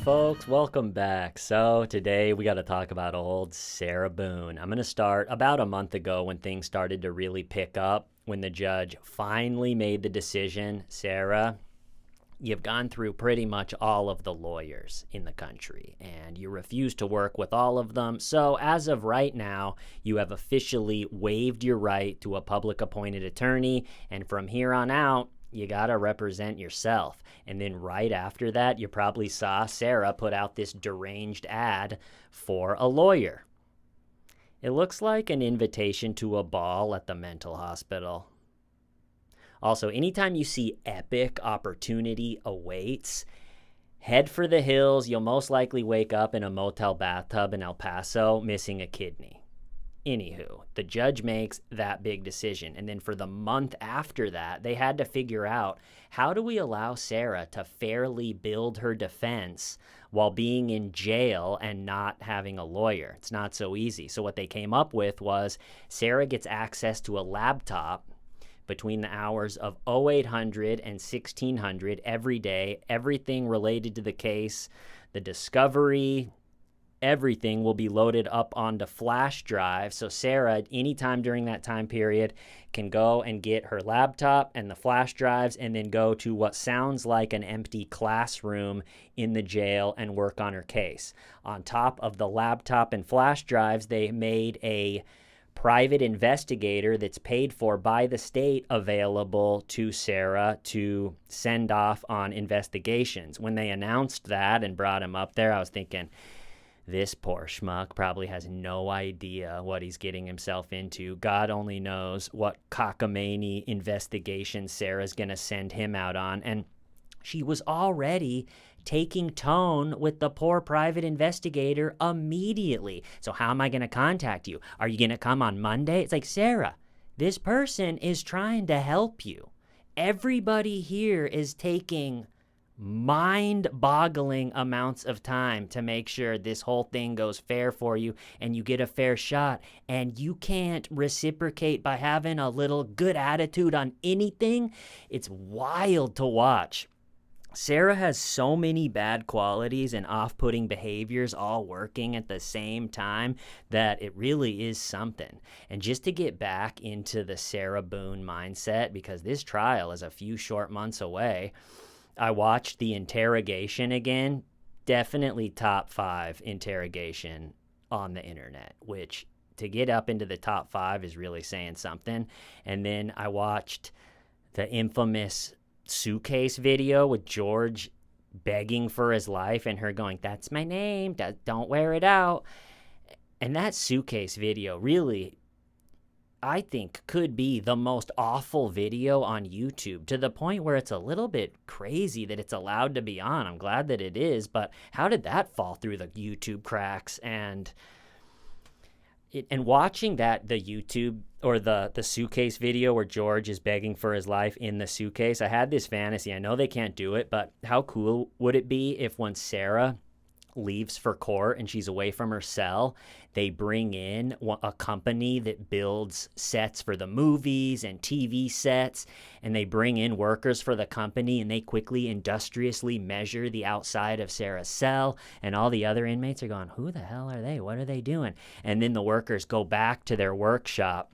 folks, welcome back. So today we got to talk about old Sarah Boone. I'm going to start about a month ago when things started to really pick up, when the judge finally made the decision. Sarah, you've gone through pretty much all of the lawyers in the country, and you refuse to work with all of them. So as of right now, you have officially waived your right to a public appointed attorney, and from here on out, you got to represent yourself. And then right after that, you probably saw Sarah put out this deranged ad for a lawyer. It looks like an invitation to a ball at the mental hospital. Also, anytime you see epic opportunity awaits, head for the hills. You'll most likely wake up in a motel bathtub in El Paso missing a kidney. Anywho, the judge makes that big decision. And then for the month after that, they had to figure out, how do we allow Sarah to fairly build her defense while being in jail and not having a lawyer? It's not so easy. So what they came up with was Sarah gets access to a laptop between the hours of 0800 and 1600 every day. Everything related to the case, the discovery, everything will be loaded up onto flash drive. So Sarah, anytime during that time period, can go and get her laptop and the flash drives and then go to what sounds like an empty classroom in the jail and work on her case. On top of the laptop and flash drives, they made a private investigator that's paid for by the state available to Sarah to send off on investigations. When they announced that and brought him up there, I was thinking, this poor schmuck probably has no idea what he's getting himself into. God only knows what cockamamie investigation Sarah's going to send him out on. And she was already taking tone with the poor private investigator immediately. So how am I going to contact you? Are you going to come on Monday? It's like, Sarah, this person is trying to help you. Everybody here is taking mind-boggling amounts of time to make sure this whole thing goes fair for you and you get a fair shot, and you can't reciprocate by having a little good attitude on anything. It's wild to watch. Sarah has so many bad qualities and off-putting behaviors all working at the same time that it really is something. And just to get back into the Sarah Boone mindset, because this trial is a few short months away, I watched the interrogation again. Definitely top 5 interrogation on the internet, which to get up into the top 5 is really saying something. And then I watched the infamous suitcase video with George begging for his life and her going, "That's my name, don't wear it out." And that suitcase video really, I think, could be the most awful video on YouTube, to the point where it's a little bit crazy that it's allowed to be on. I'm glad that it is, but how did that fall through the YouTube cracks? And watching that, the YouTube or the suitcase video where George is begging for his life in the suitcase, I had this fantasy. I know they can't do it, but how cool would it be if when Sarah leaves for court and she's away from her cell, they bring in a company that builds sets for the movies and TV sets, and they bring in workers for the company, and they quickly, industriously measure the outside of Sarah's cell, and all the other inmates are going, who the hell are they? What are they doing? And then the workers go back to their workshop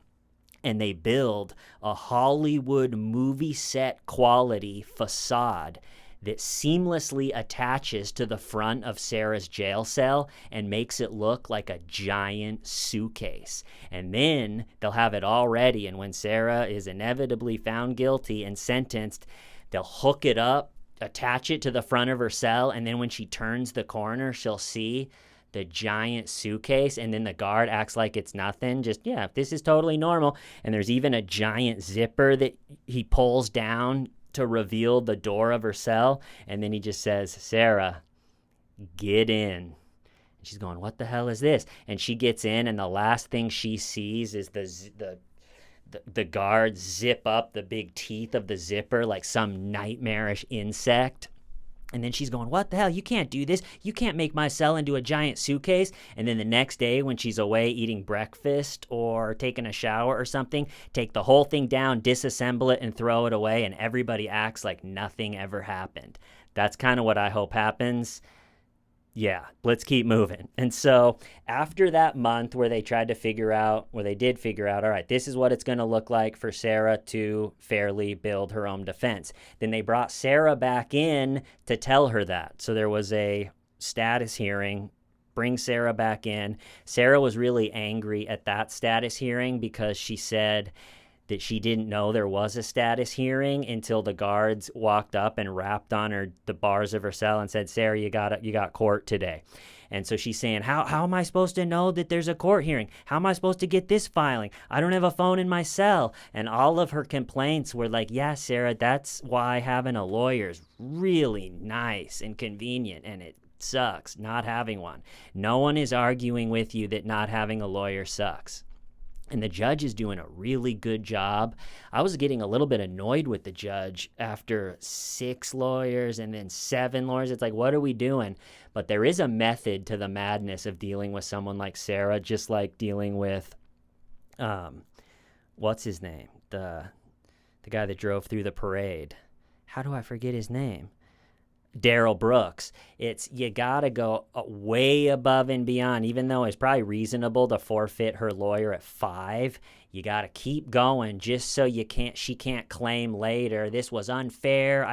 and they build a Hollywood movie set quality facade that seamlessly attaches to the front of Sarah's jail cell and makes it look like a giant suitcase. And then they'll have it all ready, and when Sarah is inevitably found guilty and sentenced, they'll hook it up, attach it to the front of her cell, and then when she turns the corner, she'll see the giant suitcase, and then the guard acts like it's nothing. Just, yeah, this is totally normal. And there's even a giant zipper that he pulls down to reveal the door of her cell, and then he just says, "Sarah, get in." And she's going, "What the hell is this?" And she gets in, and the last thing she sees is the guards zip up the big teeth of the zipper like some nightmarish insect. And then she's going, "What the hell? You can't do this. You can't make my cell into a giant suitcase." And then the next day when she's away eating breakfast or taking a shower or something, take the whole thing down, disassemble it, and throw it away, and everybody acts like nothing ever happened. That's kind of what I hope happens. Yeah, let's keep moving. And so after that month where they tried to figure out, where they did figure out, all right, this is what it's going to look like for Sarah to fairly build her own defense. Then they brought Sarah back in to tell her that. So there was a status hearing, bring Sarah back in. Sarah was really angry at that status hearing because she said that she didn't know there was a status hearing until the guards walked up and rapped on her the bars of her cell and said, Sarah, you got court today. And so she's saying, how am I supposed to know that there's a court hearing? How am I supposed to get this filing? I don't have a phone in my cell. And all of her complaints were like, yeah, Sarah, that's why having a lawyer is really nice and convenient, and it sucks not having one. No one is arguing with you that not having a lawyer sucks. And the judge is doing a really good job. I was getting a little bit annoyed with the judge after 6 lawyers and then 7 lawyers. It's like, what are we doing? But there is a method to the madness of dealing with someone like Sarah, just like dealing with, what's his name? The guy that drove through the parade. How do I forget his name? Daryl Brooks. It's, you gotta go way above and beyond. Even though it's probably reasonable to forfeit her lawyer at 5, you gotta keep going just so she can't claim later this was unfair.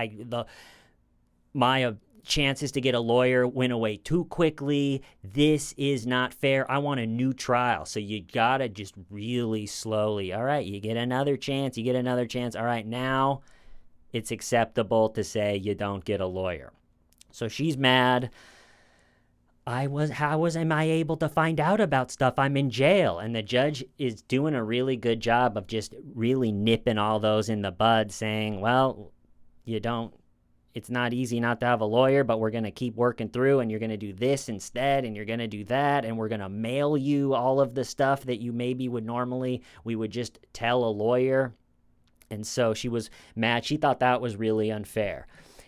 My chances to get a lawyer went away too quickly. This is not fair. I want a new trial. So you gotta just really slowly. All right, you get another chance. All right, now it's acceptable to say you don't get a lawyer. So she's mad. How am I able to find out about stuff? I'm in jail. And the judge is doing a really good job of just really nipping all those in the bud, saying, well, it's not easy not to have a lawyer, but we're going to keep working through, and you're going to do this instead, and you're going to do that, and we're going to mail you all of the stuff that you maybe we would just tell a lawyer. And so she was mad. She thought that was really unfair.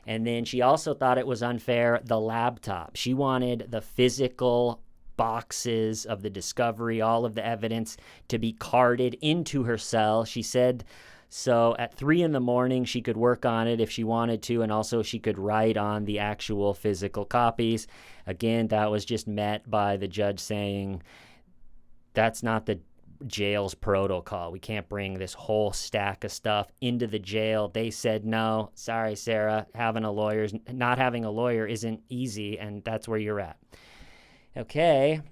And then she also thought it was unfair, the laptop. She wanted the physical boxes of the discovery, all of the evidence, to be carted into her cell. She said so at 3 a.m. she could work on it if she wanted to, and also she could write on the actual physical copies. Again, that was just met by the judge saying, that's not the jail's protocol. We can't bring this whole stack of stuff into the jail. They said, no, sorry, Sarah, not having a lawyer isn't easy, and that's where you're at. Okay.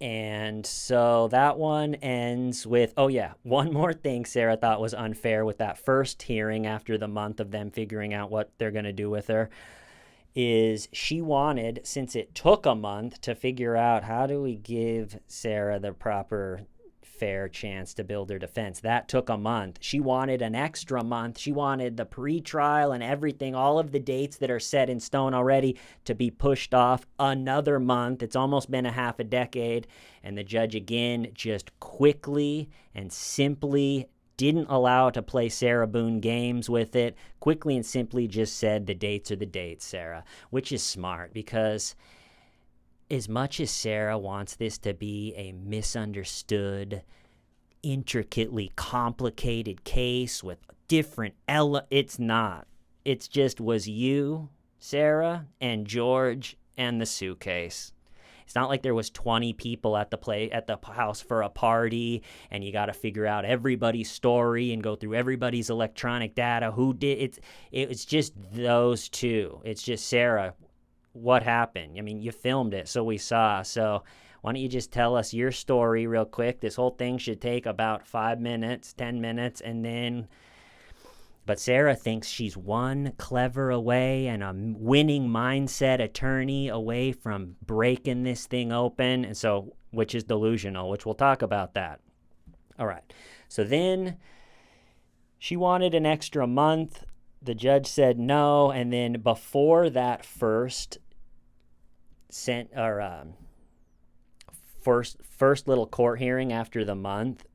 And so that one ends with, one more thing Sarah thought was unfair with that first hearing after the month of them figuring out what they're going to do with her, is she wanted, since it took a month to figure out how do we give Sarah the proper fair chance to build her defense. That took a month. She wanted an extra month. She wanted the pre-trial and everything, all of the dates that are set in stone already, to be pushed off another month. It's almost been a half a decade. And the judge, again, just quickly and simply didn't allow to play Sarah Boone games with it. Quickly and simply just said the dates are the dates, Sarah, which is smart, because as much as Sarah wants this to be a misunderstood, intricately complicated case with different it's not. It's just was you, Sarah, and George, and the suitcase. It's not like there was 20 people at the house for a party, and you got to figure out everybody's story and go through everybody's electronic data. Who did it's just those two. It's just Sarah. What happened? I mean, you filmed it, so we saw. So why don't you just tell us your story real quick? This whole thing should take about 5 minutes, 10 minutes, and then... But Sarah thinks she's one clever away and a winning mindset attorney away from breaking this thing open, and so, which is delusional, which we'll talk about that. All right. So then she wanted an extra month. The judge said no, and then before that first little court hearing after the month,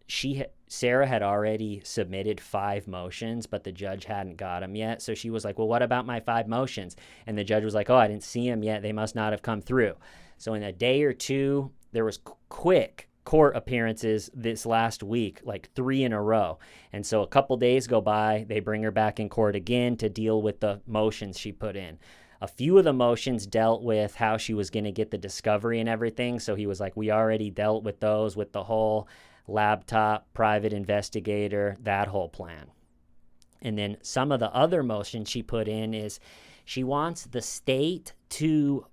Sarah had already submitted 5 motions, but the judge hadn't got them yet. So she was like, well, what about my 5 motions? And the judge was like, oh, I didn't see them yet. They must not have come through. So in a day or two, there was quick court appearances this last week, like 3 in a row. And so a couple days go by, they bring her back in court again to deal with the motions she put in. A few of the motions dealt with how she was going to get the discovery and everything. So he was like, we already dealt with those, with the whole laptop, private investigator, that whole plan. And then some of the other motions she put in is she wants the state to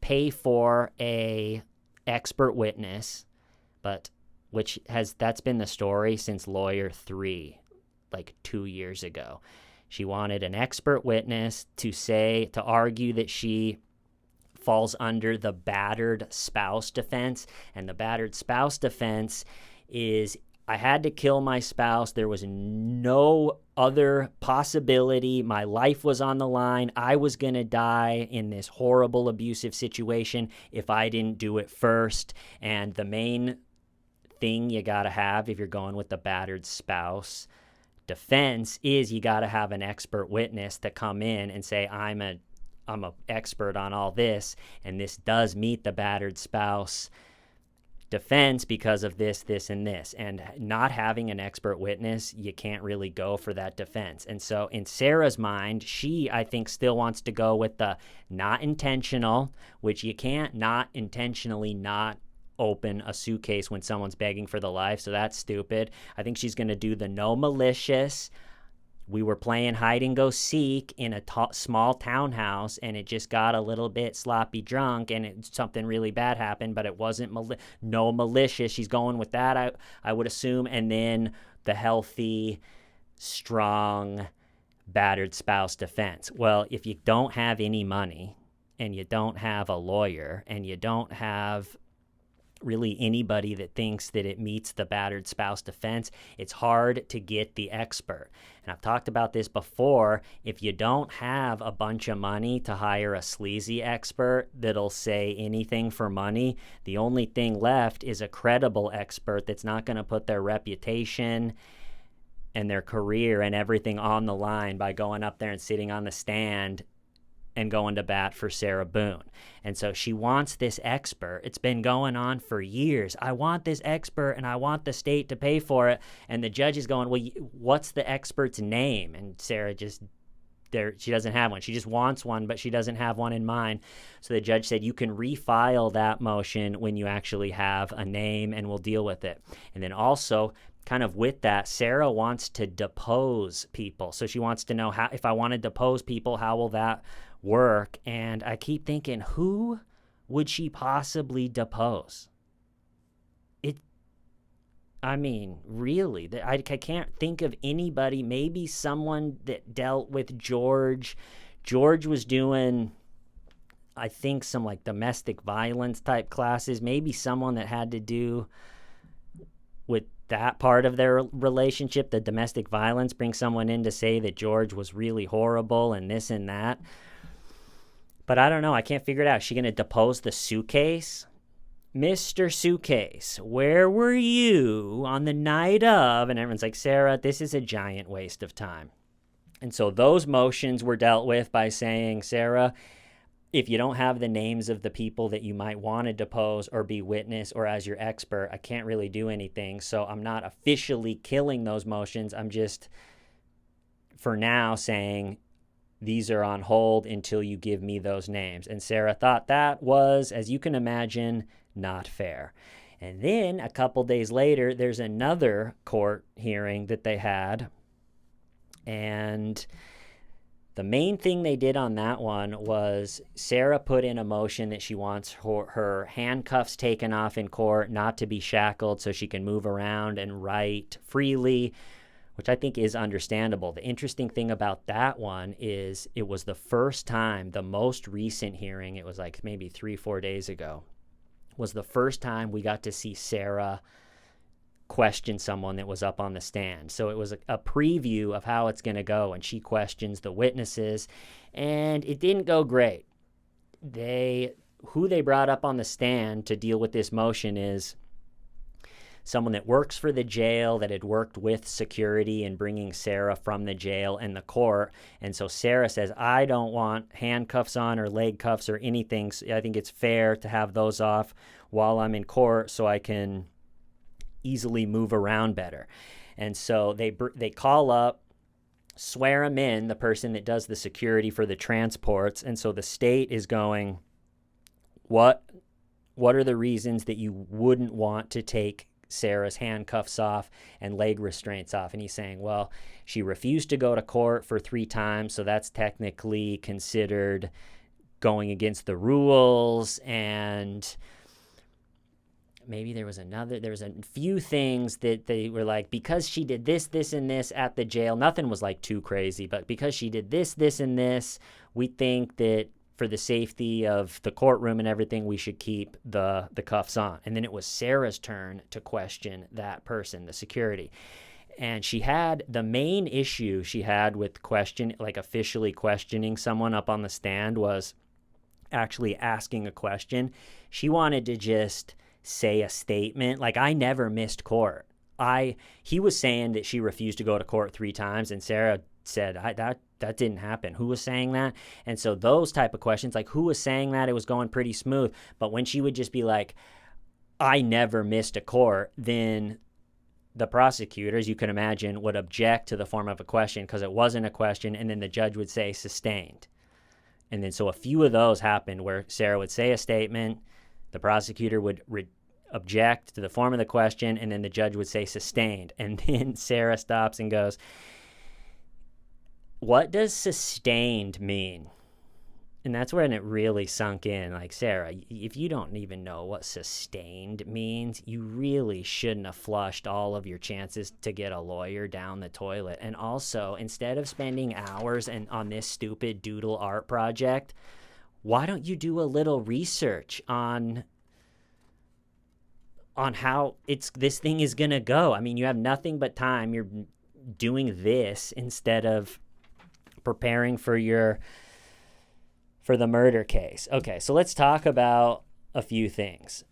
pay for a expert witness, but that's been the story since Lawyer 3, like 2 years ago. She wanted an expert witness to argue that she falls under the battered spouse defense. And the battered spouse defense is, I had to kill my spouse. There was no other possibility. My life was on the line. I was going to die in this horrible abusive situation if I didn't do it first. And the main thing you got to have if you're going with the battered spouse defense is you got to have an expert witness to come in and say, I'm a expert on all this, and this does meet the battered spouse defense because of this, this, and this. And not having an expert witness, you can't really go for that defense. And so in Sarah's mind, she, I think, still wants to go with the not intentional, which you can't not intentionally not open a suitcase when someone's begging for the life. So that's stupid. I think she's going to do the no malicious. We were playing hide and go seek in a small townhouse, and it just got a little bit sloppy drunk, and something really bad happened, but it wasn't no malicious. She's going with that, I would assume. And then the healthy, strong, battered spouse defense. Well, if you don't have any money, and you don't have a lawyer, and you don't have really anybody that thinks that it meets the battered spouse defense, it's hard to get the expert. And I've talked about this before. If you don't have a bunch of money to hire a sleazy expert that'll say anything for money, the only thing left is a credible expert that's not going to put their reputation and their career and everything on the line by going up there and sitting on the stand and going to bat for Sarah Boone. And so she wants this expert. It's been going on for years. I want this expert, and I want the state to pay for it. And the judge is going, well, what's the expert's name? And Sarah she doesn't have one. She just wants one, but she doesn't have one in mind. So the judge said, you can refile that motion when you actually have a name, and we'll deal with it. And then also, kind of with that, Sarah wants to depose people. So she wants to know, how, if I want to depose people, how will that work? And I keep thinking, who would she possibly depose? Really, I can't think of anybody. Maybe someone that dealt with George. George was doing, I think, some like domestic violence type classes. Maybe someone that had to do with that part of their relationship, the domestic violence, bring someone in to say that George was really horrible and this and that. But I don't know. I can't figure it out. Is she going to depose the suitcase? Mr. Suitcase, where were you on the night of? And everyone's like, Sarah, this is a giant waste of time. And so those motions were dealt with by saying, Sarah, if you don't have the names of the people that you might want to depose or be witness or as your expert, I can't really do anything. So I'm not officially killing those motions. I'm just, for now, saying these are on hold until you give me those names. And Sarah thought that was, as you can imagine, not fair. And then a couple days later, there's another court hearing that they had. And the main thing they did on that one was Sarah put in a motion that she wants her handcuffs taken off in court, not to be shackled so she can move around and write freely, which I think is understandable. The interesting thing about that one is it was the first time, the most recent hearing, it was like maybe 3-4 days ago, was the first time we got to see Sarah question someone that was up on the stand. So it was a preview of how it's going to go, and she questions the witnesses, and it didn't go great. Who they brought up on the stand to deal with this motion is someone that works for the jail, that had worked with security in bringing Sarah from the jail and the court. And so Sarah says, I don't want handcuffs on or leg cuffs or anything. So I think it's fair to have those off while I'm in court so I can easily move around better. And so they call up swear him in, the person that does the security for the transports. And so the state is going, what are the reasons that you wouldn't want to take Sarah's handcuffs off and leg restraints off? And he's saying, well, she refused to go to court for 3 times, so that's technically considered going against the rules. And maybe there was a few things that they were like, because she did this, this, and this at the jail, nothing was like too crazy, but because she did this, this, and this, we think that for the safety of the courtroom and everything, we should keep the cuffs on. And then it was Sarah's turn to question that person, the security. And she had the main issue she had with officially questioning someone up on the stand was actually asking a question. She wanted to just say a statement like, I never missed court. He was saying that she refused to go to court 3 times, and Sarah said that didn't happen. Who was saying that? And so those type of questions, like who was saying that, it was going pretty smooth. But when she would just be like, I never missed a court, then the prosecutors, you can imagine, would object to the form of a question because it wasn't a question, and then the judge would say sustained. And then so a few of those happened where Sarah would say a statement, the prosecutor would object to the form of the question, and then the judge would say sustained. And then Sarah stops and goes, what does sustained mean? And that's when it really sunk in. Like, Sarah, if you don't even know what sustained means, you really shouldn't have flushed all of your chances to get a lawyer down the toilet. And also, instead of spending hours on this stupid doodle art project, why don't you do a little research on how this thing is going to go? I mean, you have nothing but time. You're doing this instead of preparing for the murder case. Okay, so let's talk about a few things.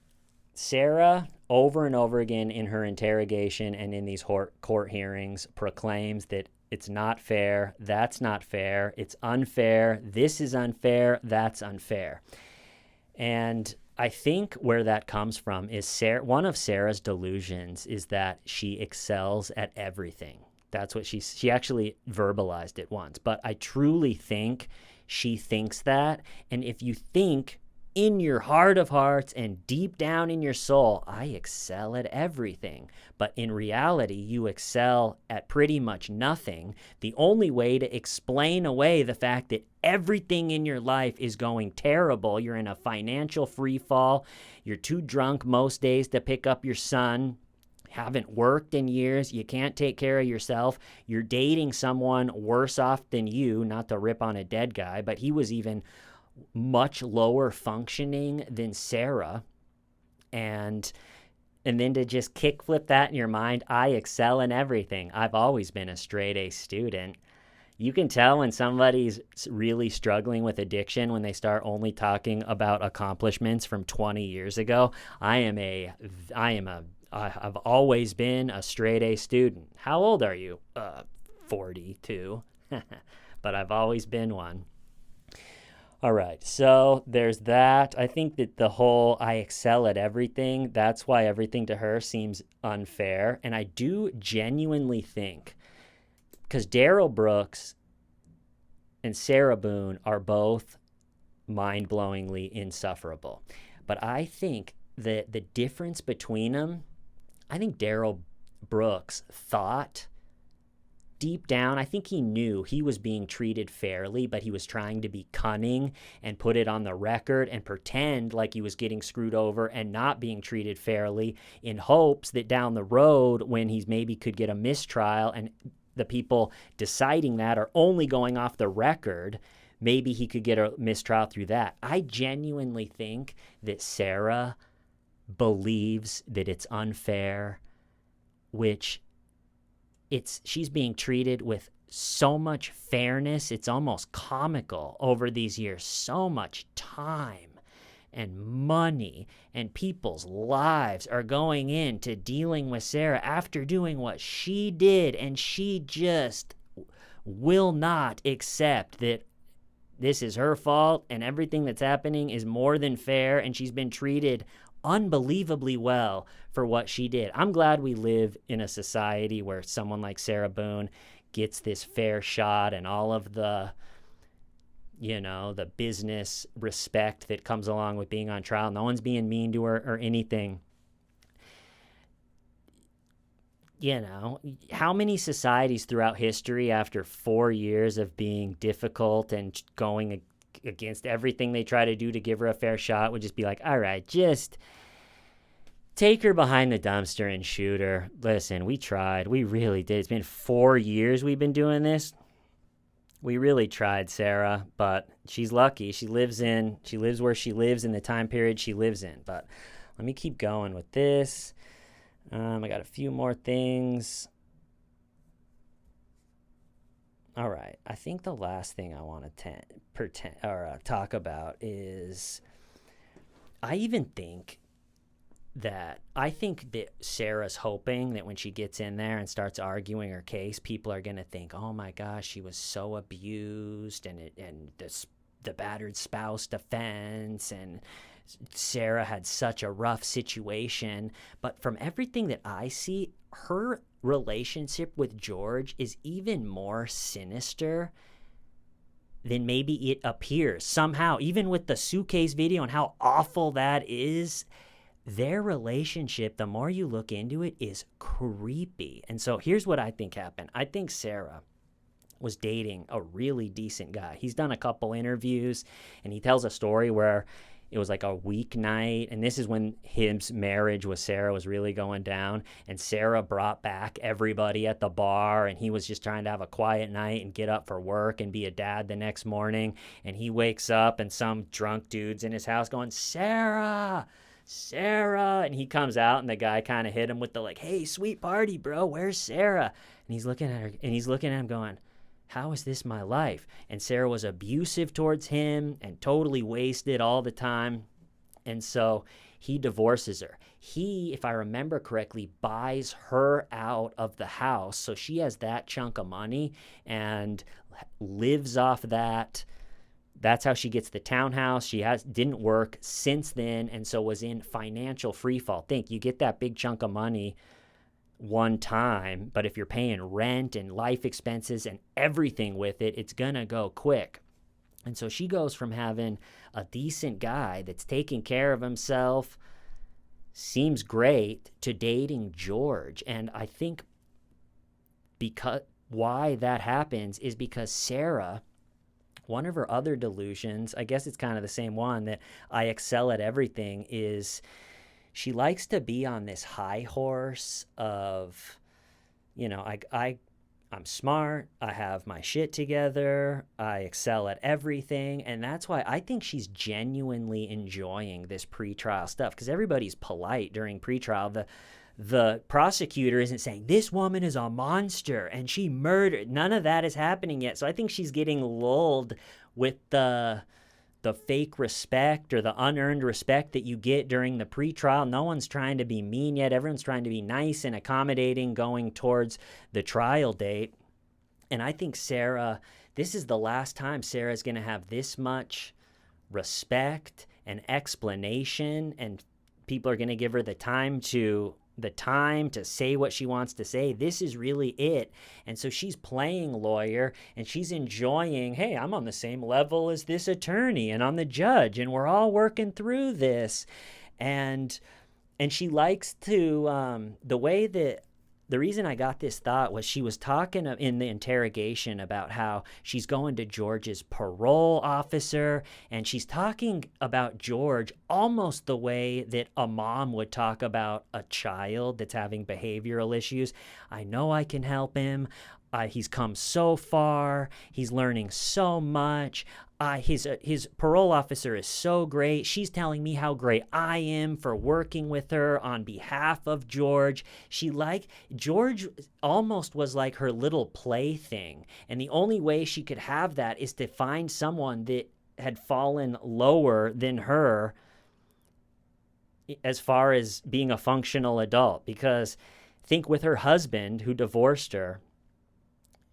Sarah, over and over again in her interrogation and in these court hearings, proclaims that it's not fair, that's not fair, it's unfair, this is unfair, that's unfair. And I think where that comes from is one of Sarah's delusions is that she excels at everything. That's what she actually verbalized it once. But I truly think she thinks that. And if you think in your heart of hearts and deep down in your soul, I excel at everything, but in reality, you excel at pretty much nothing, the only way to explain away the fact that everything in your life is going terrible, you're in a financial free fall, you're too drunk most days to pick up your son, haven't worked in years, you can't take care of yourself, you're dating someone worse off than you, not to rip on a dead guy, but he was even much lower functioning than Sarah, and then to just kickflip that in your mind, I excel in everything. I've always been a straight A student. You can tell when somebody's really struggling with addiction when they start only talking about accomplishments from 20 years ago. I've always been a straight A student. How old are you? 42. But I've always been one. All right, so there's that. I think that the whole I excel at everything, that's why everything to her seems unfair. And I do genuinely think, because Darrell Brooks and Sarah Boone are both mind-blowingly insufferable. But I think that the difference between them, I think Darrell Brooks thought deep down, I think he knew he was being treated fairly, but he was trying to be cunning and put it on the record and pretend like he was getting screwed over and not being treated fairly in hopes that down the road when he's maybe could get a mistrial and the people deciding that are only going off the record, maybe he could get a mistrial through that. I genuinely think that Sarah believes that it's unfair, which she's being treated with so much fairness, it's almost comical over these years. So much time and money and people's lives are going into dealing with Sarah after doing what she did, and she just will not accept that this is her fault and everything that's happening is more than fair, and she's been treated unbelievably well for what she did. I'm glad we live in a society where someone like Sarah Boone gets this fair shot and all of the, the business respect that comes along with being on trial. No one's being mean to her or anything. How many societies throughout history, after 4 years of being difficult and going against everything they try to do to give her a fair shot, would just be like, all right, just take her behind the dumpster and shoot her. Listen, we tried. We really did. It's been 4 years we've been doing this. We really tried, Sarah, but she's lucky. She lives where she lives in the time period she lives in. But let me keep going with this. I got a few more things. All right. I think the last thing I want to talk about is I think that Sarah's hoping that when she gets in there and starts arguing her case, people are going to think, oh my gosh, she was so abused and the battered spouse defense, and Sarah had such a rough situation. But from everything that I see, her relationship with George is even more sinister than maybe it appears. Somehow, even with the suitcase video and how awful that is, their relationship, the more you look into it, is creepy. And so here's what I think happened. I think Sarah was dating a really decent guy. He's done a couple interviews, and he tells a story where it was like a weeknight, and this is when his marriage with Sarah was really going down, and Sarah brought back everybody at the bar, and he was just trying to have a quiet night and get up for work and be a dad the next morning, and he wakes up, and some drunk dude's in his house going, Sarah, and he comes out, and the guy kind of hit him with the like, hey, sweet party, bro, where's Sarah? And he's looking at her, and he's looking at him going, how is this my life? And Sarah was abusive towards him and totally wasted all the time. And so he divorces her. He, if I remember correctly, buys her out of the house. So she has that chunk of money and lives off that. That's how she gets the townhouse. She didn't work since then, and so was in financial freefall. Think, you get that big chunk of money one time, but if you're paying rent and life expenses and everything with it, it's gonna go quick. And so she goes from having a decent guy that's taking care of himself, seems great, to dating George. And I think why that happens is because Sarah, one of her other delusions, I guess it's kind of the same one, that I excel at everything, is she likes to be on this high horse of, I'm smart, I have my shit together, I excel at everything. And that's why I think she's genuinely enjoying this pretrial stuff, because everybody's polite during pretrial. The prosecutor isn't saying, this woman is a monster and she murdered. None of that is happening yet. So I think she's getting lulled with the fake respect or the unearned respect that you get during the pretrial. No one's trying to be mean yet. Everyone's trying to be nice and accommodating going towards the trial date. And I think this is the last time Sarah's going to have this much respect and explanation, and people are going to give her the time to say what she wants to say. This is really it. And so she's playing lawyer, and she's enjoying, hey, I'm on the same level as this attorney and I'm the judge, and we're all working through this. And she likes to, the reason I got this thought was she was talking in the interrogation about how she's going to George's parole officer, and she's talking about George almost the way that a mom would talk about a child that's having behavioral issues. I know I can help him. He's come so far. He's learning so much. His parole officer is so great. She's telling me how great I am for working with her on behalf of George. George almost was like her little plaything. And the only way she could have that is to find someone that had fallen lower than her as far as being a functional adult. Because think with her husband who divorced her,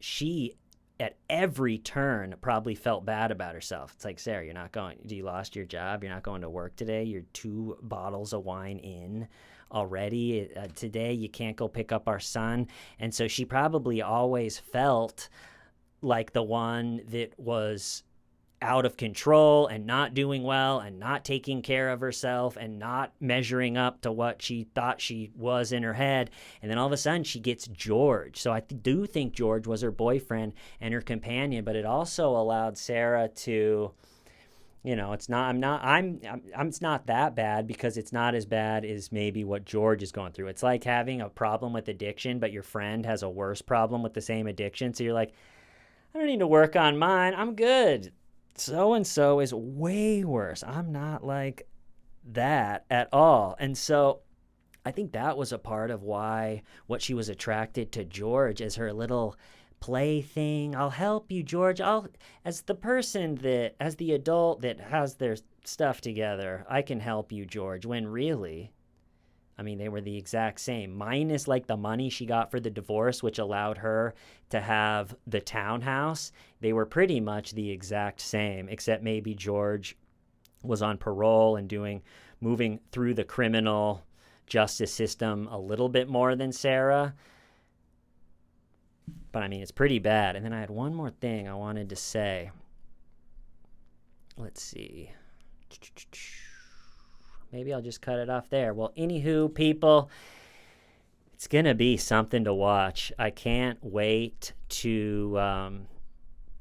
she at every turn probably felt bad about herself. It's like, Sarah, you lost your job? You're not going to work today? You're 2 bottles of wine in already. Today you can't go pick up our son. And so she probably always felt like the one that was out of control and not doing well and not taking care of herself and not measuring up to what she thought she was in her head. And then all of a sudden she gets George. So I do think George was her boyfriend and her companion, but it also allowed Sarah to, it's not that bad, because it's not as bad as maybe what George is going through. It's like having a problem with addiction, but your friend has a worse problem with the same addiction. So you're like, I don't need to work on mine. I'm good. So-and-so is way worse. I'm not like that at all. And so I think that was a part of what she was attracted to George as her little play thing. I'll help you, George. As the adult that has their stuff together, I can help you, George. When really, they were the exact same, minus like the money she got for the divorce, which allowed her to have the townhouse. They were pretty much the exact same, except maybe George was on parole and moving through the criminal justice system a little bit more than Sarah. But it's pretty bad. And then I had one more thing I wanted to say. Let's see. Maybe I'll just cut it off there. Well, anywho, people, it's going to be something to watch. I can't wait to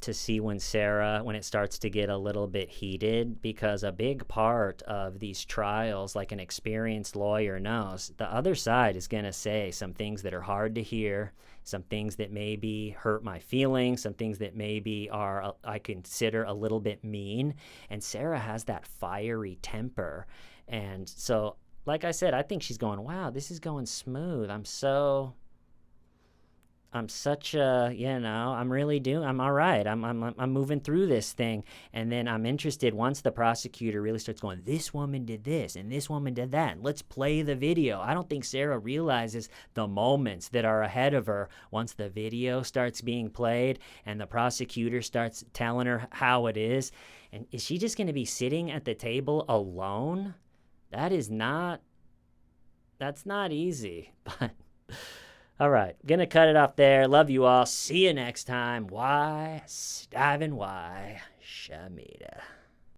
see when it starts to get a little bit heated, because a big part of these trials, like an experienced lawyer knows, the other side is going to say some things that are hard to hear, some things that maybe hurt my feelings, some things that maybe I consider a little bit mean. And Sarah has that fiery temper. And so, like I said, I think she's going, wow, this is going smooth. I'm such a, I'm all right. I'm moving through this thing. And then I'm interested once the prosecutor really starts going, this woman did this and this woman did that, and let's play the video. I don't think Sarah realizes the moments that are ahead of her once the video starts being played and the prosecutor starts telling her how it is. And is she just going to be sitting at the table alone? That's not easy, but all right, gonna cut it off there. Love you all. See you next time. Why, Shamita.